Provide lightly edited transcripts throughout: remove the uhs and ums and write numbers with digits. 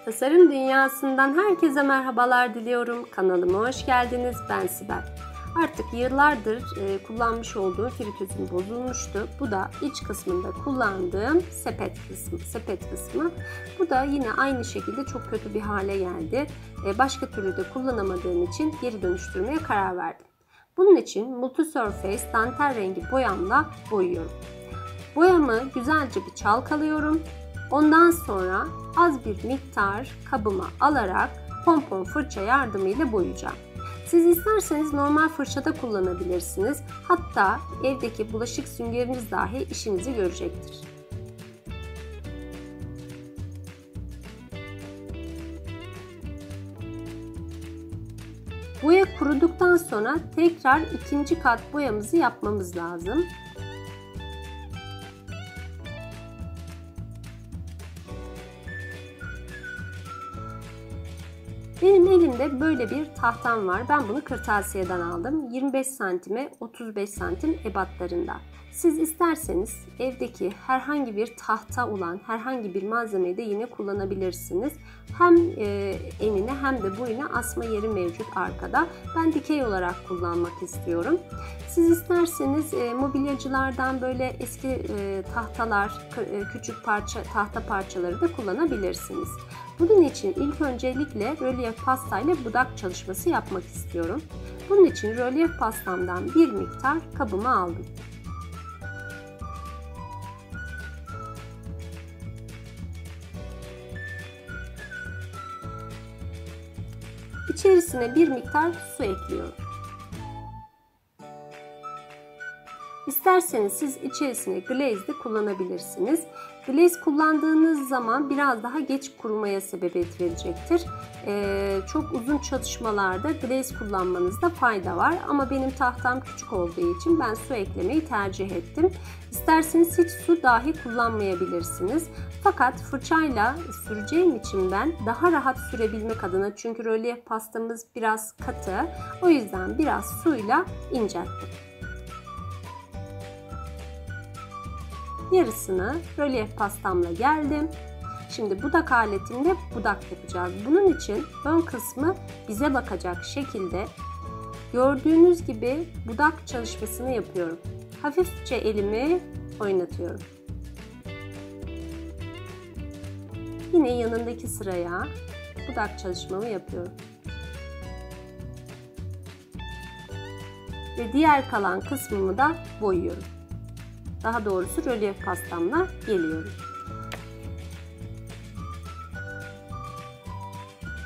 Tasarım dünyasından herkese merhabalar diliyorum. Kanalıma hoş geldiniz. Ben Sibel. Artık yıllardır kullanmış olduğum fritözüm bozulmuştu. Bu da iç kısmında kullandığım sepet kısmı. Bu da yine aynı şekilde çok kötü bir hale geldi. Başka türlü de kullanamadığım için geri dönüştürmeye karar verdim. Bunun için Multisurface dantel rengi boyamla boyuyorum. Boyamı güzelce bir çalkalıyorum. Ondan sonra az bir miktar kabıma alarak pompon fırça yardımıyla boyayacağım. Siz isterseniz normal fırçada kullanabilirsiniz. Hatta evdeki bulaşık süngeriniz dahi işinizi görecektir. Boya kuruduktan sonra tekrar ikinci kat boyamızı yapmamız lazım. Benim elimde böyle bir tahtam var. Ben bunu kırtasiyeden aldım. 25 santime 35 santim ebatlarında. Siz isterseniz evdeki herhangi bir tahta olan herhangi bir malzemeyi de yine kullanabilirsiniz. Hem enine hem de boyuna asma yeri mevcut arkada. Ben dikey olarak kullanmak istiyorum. Siz isterseniz mobilyacılardan böyle eski tahtalar, küçük tahta parçaları da kullanabilirsiniz. Bunun için ilk öncelikle rölyef pastayla budak çalışması yapmak istiyorum. Bunun için rölyef pastamdan bir miktar kabıma aldım. İçerisine bir miktar su ekliyorum. İsterseniz siz içerisine glaze de kullanabilirsiniz. Glaze kullandığınız zaman biraz daha geç kurumaya sebebiyet verecektir. Çok uzun çalışmalarda glaze kullanmanızda fayda var. Ama benim tahtam küçük olduğu için ben su eklemeyi tercih ettim. İsterseniz hiç su dahi kullanmayabilirsiniz. Fakat fırçayla süreceğim için ben daha rahat sürebilmek adına, çünkü rölyef pastamız biraz katı, o yüzden biraz suyla incelttim. Yarısını rölyef pastamla geldim. Şimdi budak aletimle budak yapacağız. Bunun için ön kısmı bize bakacak şekilde gördüğünüz gibi budak çalışmasını yapıyorum. Hafifçe elimi oynatıyorum. Yine yanındaki sıraya budak çalışmamı yapıyorum. Ve diğer kalan kısmımı da boyuyorum. Daha doğrusu rölyef pastamla geliyorum.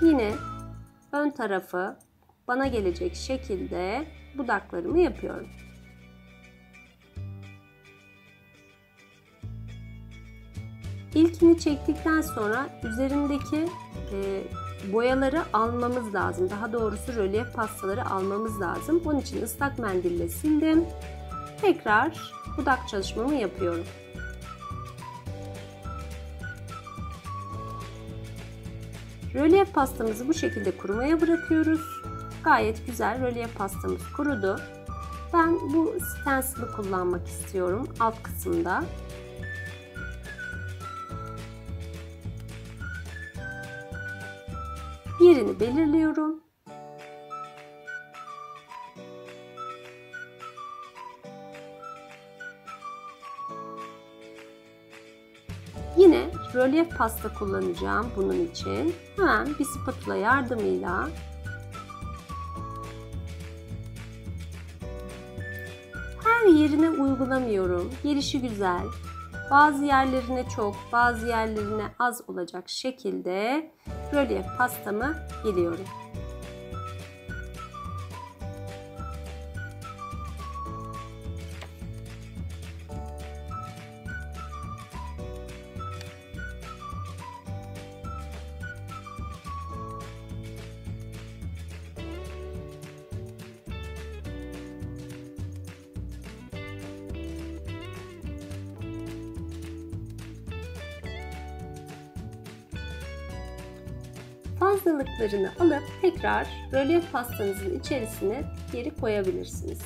Yine ön tarafı bana gelecek şekilde budaklarımı yapıyorum. İlkini çektikten sonra üzerindeki boyaları almamız lazım. Daha doğrusu rölyef pastaları almamız lazım. Bunun için ıslak mendille sildim. Tekrar budak çalışmamı yapıyorum. Rölyef pastamızı bu şekilde kurumaya bırakıyoruz. Gayet güzel rölyef pastamız kurudu. Ben bu stencil'i kullanmak istiyorum alt kısımda. Yerini belirliyorum. Yine rölyef pasta kullanacağım bunun için. Hemen bir spatula yardımıyla her yerine uygulamıyorum. Gelişi güzel. Bazı yerlerine çok, bazı yerlerine az olacak şekilde rölyef pastamı geliyorum. Fazlalıklarını alıp tekrar rölyef pastanızın içerisine geri koyabilirsiniz.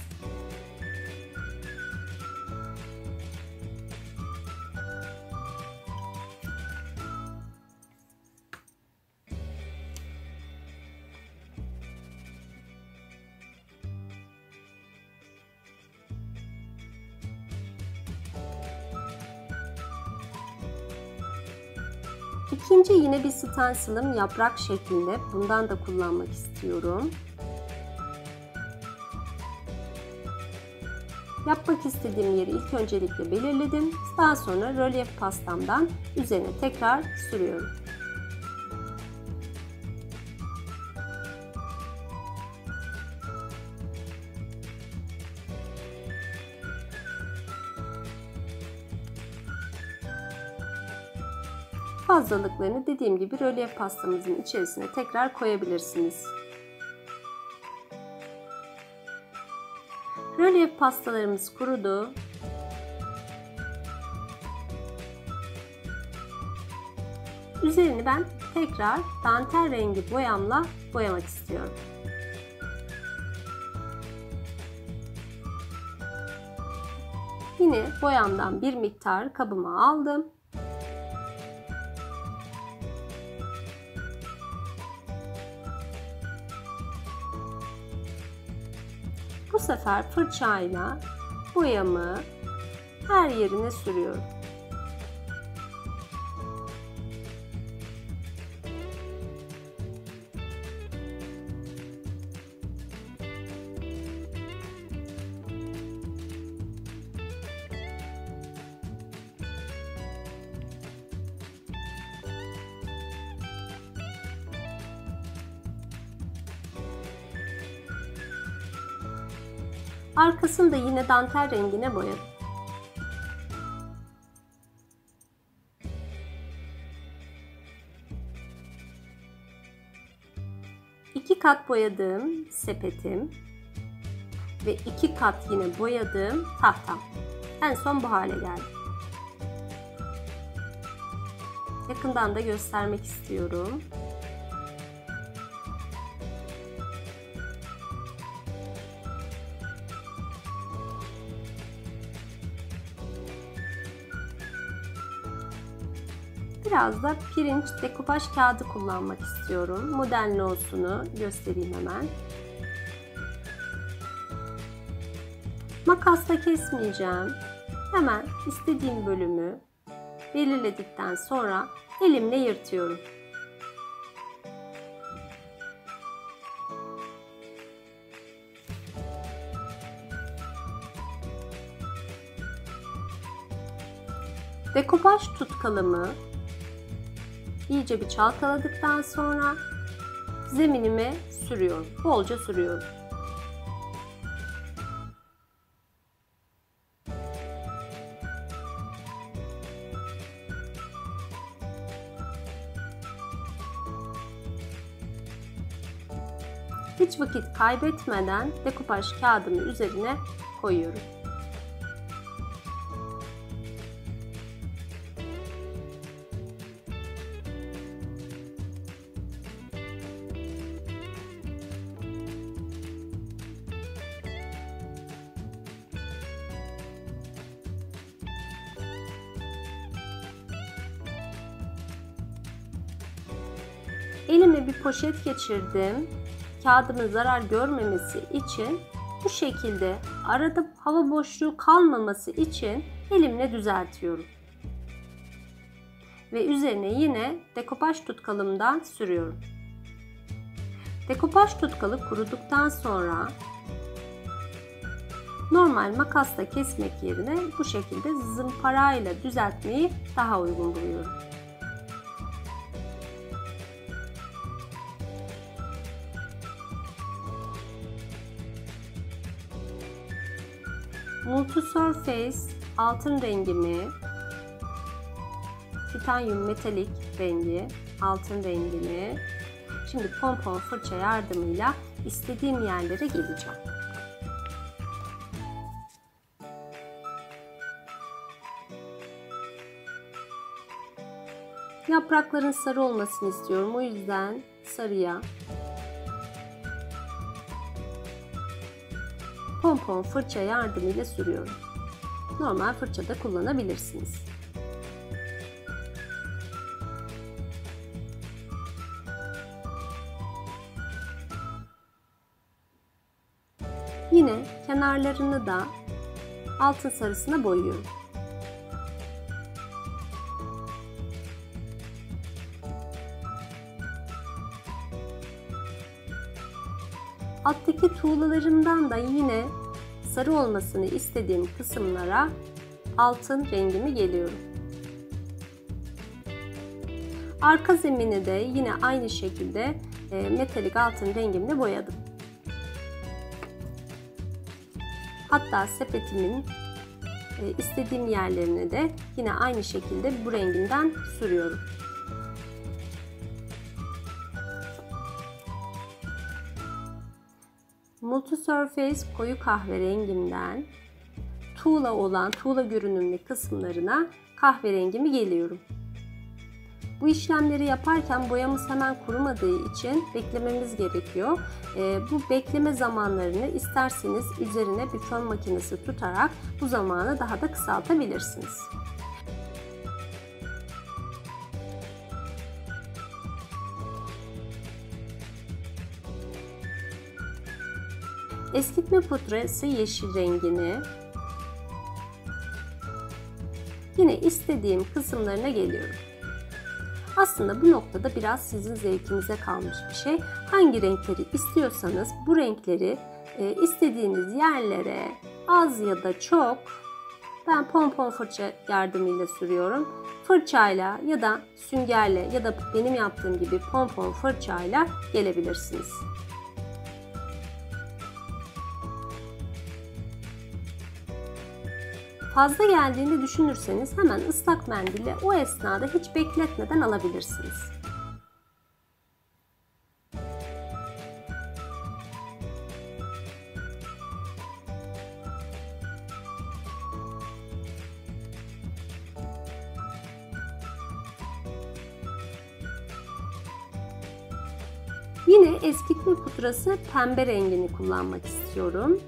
İkinci yine bir stencil'ım yaprak şeklinde. Bundan da kullanmak istiyorum. Yapmak istediğim yeri ilk öncelikle belirledim. Daha sonra rölyef pastamdan üzerine tekrar sürüyorum. Fazlalıklarını dediğim gibi rölyef pastamızın içerisine tekrar koyabilirsiniz. Rölyef pastalarımız kurudu. Üzerini ben tekrar dantel rengi boyamla boyamak istiyorum. Yine boyamdan bir miktar kabıma aldım. Bu sefer fırçayla boyamı her yerine sürüyorum. Arkasını da yine dantel rengine boyadım. İki kat boyadığım sepetim ve 2 kat yine boyadığım tahtam. En son bu hale geldi. Yakından da göstermek istiyorum. Biraz da pirinç dekupaj kağıdı kullanmak istiyorum. Model nosunu göstereyim hemen. Makasla kesmeyeceğim. Hemen istediğim bölümü belirledikten sonra elimle yırtıyorum. Dekupaj tutkalımı iyice bir çalkaladıktan sonra zeminime sürüyorum. Bolca sürüyorum. Hiç vakit kaybetmeden dekupaj kağıdımı üzerine koyuyorum. Elime bir poşet geçirdim. Kağıdımın zarar görmemesi için bu şekilde arada hava boşluğu kalmaması için elimle düzeltiyorum. Ve üzerine yine dekupaj tutkalımdan sürüyorum. Dekupaj tutkalı kuruduktan sonra normal makasla kesmek yerine bu şekilde zımparayla düzeltmeyi daha uygun buluyorum. Multisurface altın rengimi, titanyum metalik rengi altın rengimi, şimdi pompon fırça yardımıyla istediğim yerlere geleceğim. Yaprakların sarı olmasını istiyorum. O yüzden sarıya pompon fırça yardımıyla sürüyorum. Normal fırça da kullanabilirsiniz. Yine kenarlarını da altın sarısına boyuyorum. Alttaki tuğlalarımdan da yine sarı olmasını istediğim kısımlara altın rengimi geliyorum. Arka zemini de yine aynı şekilde metalik altın rengimle boyadım. Hatta sepetimin istediğim yerlerine de yine aynı şekilde bu renginden sürüyorum. Multisurface koyu kahverengimden tuğla olan tuğla görünümlü kısımlarına kahverengimi geliyorum. Bu işlemleri yaparken boyamız hemen kurumadığı için beklememiz gerekiyor. Bu bekleme zamanlarını isterseniz üzerine bir fön makinesi tutarak bu zamanı daha da kısaltabilirsiniz. Eskitme pudrası yeşil rengini yine istediğim kısımlarına geliyorum. Aslında bu noktada biraz sizin zevkinize kalmış bir şey. Hangi renkleri istiyorsanız bu renkleri istediğiniz yerlere az ya da çok, ben pompon fırça yardımıyla sürüyorum. Fırçayla ya da süngerle ya da benim yaptığım gibi pompon fırçayla gelebilirsiniz. Fazla geldiğini düşünürseniz hemen ıslak mendille o esnada hiç bekletmeden alabilirsiniz. Yine eskitme pudrası pembe rengini kullanmak istiyorum.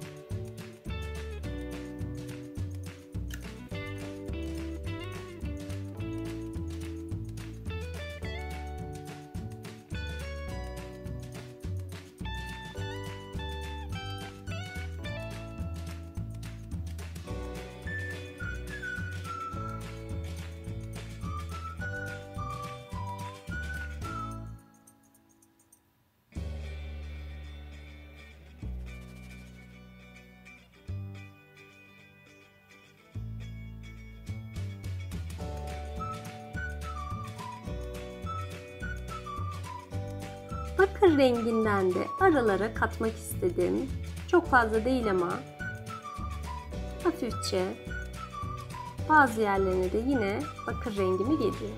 Bakır renginden de aralara katmak istedim. Çok fazla değil ama hafifçe bazı yerlerine de yine bakır rengimi geliyor.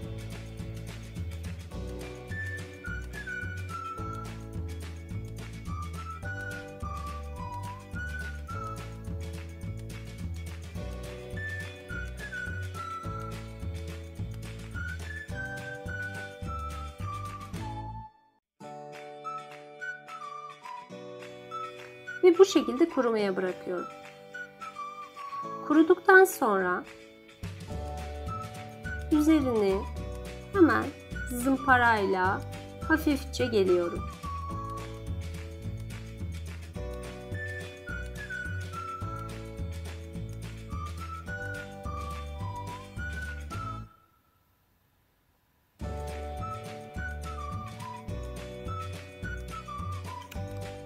Ve bu şekilde kurumaya bırakıyorum. Kuruduktan sonra üzerini hemen zımparayla hafifçe geliyorum.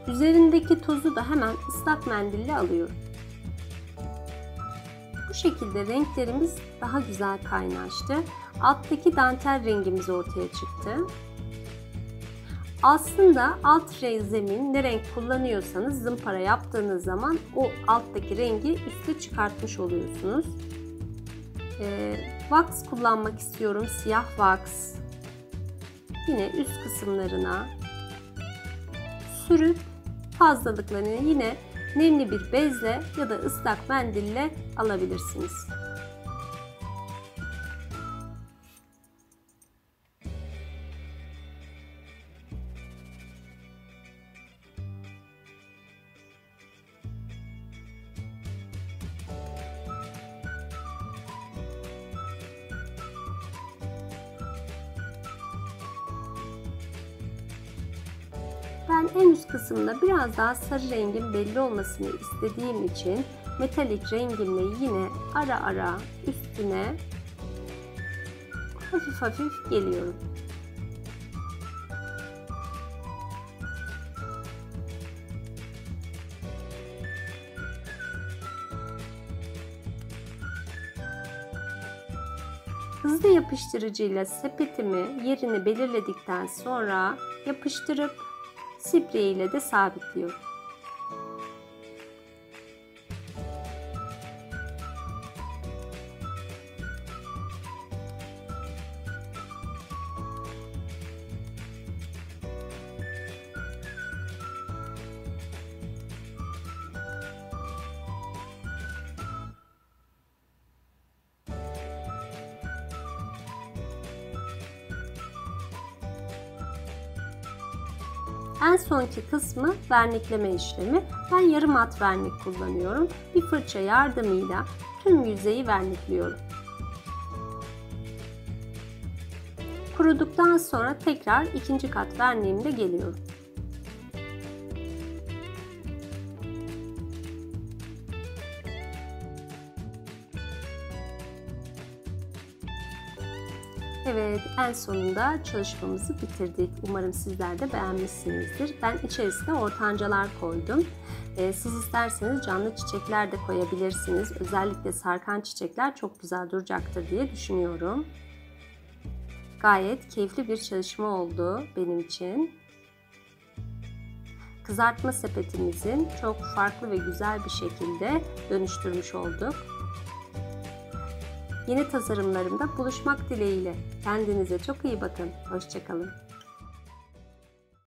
Üzerindeki tozu da hemen ıslak mendille alıyorum. Bu şekilde renklerimiz daha güzel kaynaştı. Alttaki dantel rengimiz ortaya çıktı. Aslında alt zemin ne renk kullanıyorsanız zımpara yaptığınız zaman o alttaki rengi üste çıkartmış oluyorsunuz. Wax kullanmak istiyorum. Siyah wax. Yine üst kısımlarına sürüp fazlalıklarını yine nemli bir bezle ya da ıslak mendille alabilirsiniz. Ben en üst kısımda biraz daha sarı rengin belli olmasını istediğim için metalik rengimle yine ara ara üstüne hafif hafif geliyorum. Hızlı yapıştırıcıyla sepetimi yerini belirledikten sonra yapıştırıp sprey ile de sabitliyorum. En sonki kısmı vernikleme işlemi. Ben yarı mat vernik kullanıyorum. Bir fırça yardımıyla tüm yüzeyi vernikliyorum. Kuruduktan sonra tekrar ikinci kat verniğimle geliyorum. Evet, en sonunda çalışmamızı bitirdik. Umarım sizler de beğenmişsinizdir. Ben içerisine ortancalar koydum. Siz isterseniz canlı çiçekler de koyabilirsiniz. Özellikle sarkan çiçekler çok güzel duracaktır diye düşünüyorum. Gayet keyifli bir çalışma oldu benim için. Kızartma sepetimizin çok farklı ve güzel bir şekilde dönüştürmüş olduk. Yeni tasarımlarımda buluşmak dileğiyle. Kendinize çok iyi bakın. Hoşça kalın.